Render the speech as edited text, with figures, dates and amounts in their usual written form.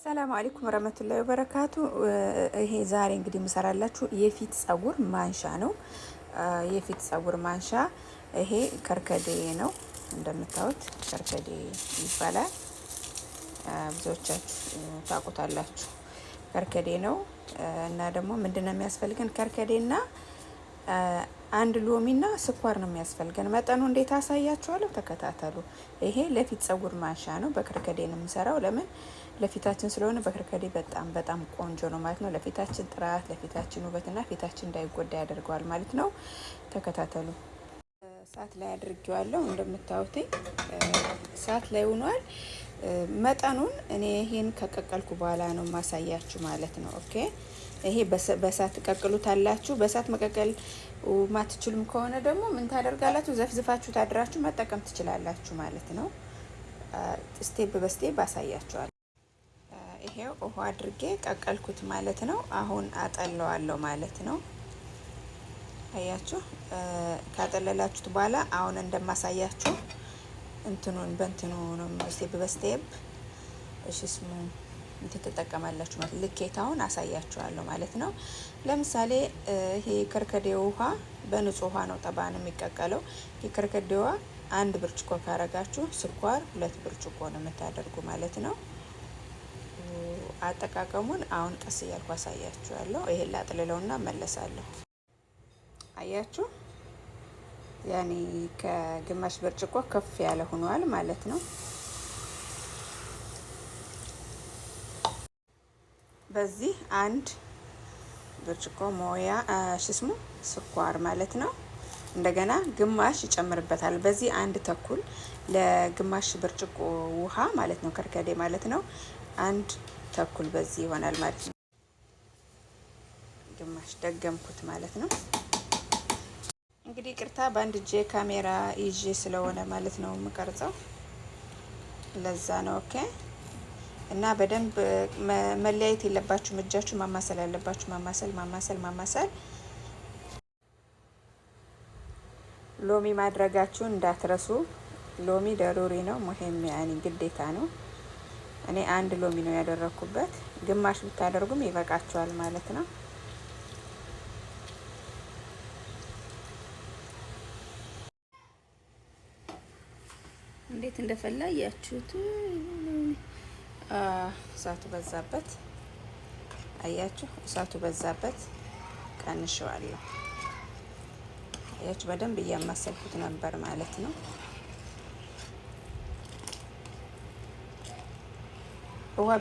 ሰላም አለይኩም ወራህመቱላሂ ወበረካቱ። ይሄ ዛሬ እንግዲህ የምሰራላችሁ የፊት ፀጉር ማንሻ ነው። የፊት ፀጉር ማንሻ ይሄ ከርከዴ ነው። እንደምታዩት ከርከዴ ይባላል። ብዙዎቻችሁ ታውቁታላችሁ። ከርከዴ ነው እና ደግሞ ምንድነው የሚያስፈልገን? ከርከዴና አንድ ሎሚና ስኳር ነው የሚያስፈልገን። መጠኑ እንዴት አሳያችኋለሁ፣ ተከታተሉ። ይሄ ለፊት ፀጉር ማንሻ ነው። በከርከዴ ነው የምሰራው። ለምን? ለፊታችን ስለሆነ በከርከዴ በጣም ቆንጆ ነው ማለት ነው። ለፊታችን ጥራት፣ ለፊታችን ውበትና ፊታችን እንዳይጎዳ ያደርገዋል ማለት ነው። ተከታተሉ። እሳት ላይ አድርጌዋለሁ። እንደምታዩት እሳት ላይ ሆኗል። መጠኑን እኔ ይሄን ከቀቀልኩ በኋላ ነው ማሳያችሁ ማለት ነው። ኦኬ። ይሄ በእሳት ቀቅሉታላችሁ። በእሳት መቀቀል ማትችሉም ከሆነ ደግሞ ምን ታደርጋላችሁ? ዘፍዝፋችሁ ታድራችሁ መጠቀም ትችላላችሁ ማለት ነው። ስቴፕ በስቴፕ አሳያችኋለሁ። ይሄው ውሃ አድርጌ ቀቀልኩት ማለት ነው። አሁን አጠለዋለሁ ማለት ነው። አያችሁ፣ ካጠለላችሁት በኋላ አሁን እንደማሳያችሁ እንትኑን በእንትኑ ነው ስቴፕ በስቴፕ እሺ ስሙ ትጠቀማላችሁ ማለት ልኬታውን አሳያችኋለሁ ማለት ነው። ለምሳሌ ይሄ ከርከዴው ውሃ በንጹህ ውሃ ነው ጠባን የሚቀቀለው። የከርከዴዋ 1 ብርጭቆ ካረጋችሁ ስኳር 2 ብርጭቆ ነው የምታደርጉ ማለት ነው። አጠቃቀሙን አሁን ቀስ እያልኩ አሳያችኋለሁ። ይሄን ላጥልለውና መለሳለሁ። አያችሁ፣ ያኔ ከግማሽ ብርጭቆ ከፍ ያለ ሆኗል ማለት ነው። በዚህ 1 ብርጭቆ ሞያ ሽስሙ ስኳር ማለት ነው። እንደገና ግማሽ ይጨምርበታል። በዚህ 1 ተኩል ለግማሽ ብርጭቆ ውሃ ማለት ነው፣ ከርከዴ ማለት ነው። 1 ተኩል በዚህ ይሆናል ማለት ነው። ግማሽ ደገምኩት ማለት ነው። እንግዲህ ቅርታ በአንድ እጄ ካሜራ ይዤ ስለሆነ ማለት ነው የምቀርጸው፣ ለዛ ነው። ኦኬ። እና በደንብ መለያየት የለባችሁ። እጃችሁ ማማሰል ያለባችሁ፣ ማማሰል። ሎሚ ማድረጋችሁ እንዳትረሱ። ሎሚ ደሩሪ ነው፣ ሙሂም ያኒ ግዴታ ነው። እኔ 1 ሎሚ ነው ያደረኩበት። ግማሽ ብታደርጉም ይበቃችኋል ማለት ነው። እንዴት እንደፈላ ያያችሁት። እሳቱ በዛበት፣ አያችሁ፣ እሳቱ በዛበት። ቀንሼዋለሁ። አያችሁ፣ በደንብ እያማሰልኩት ነበር ማለት ነው። ውሃ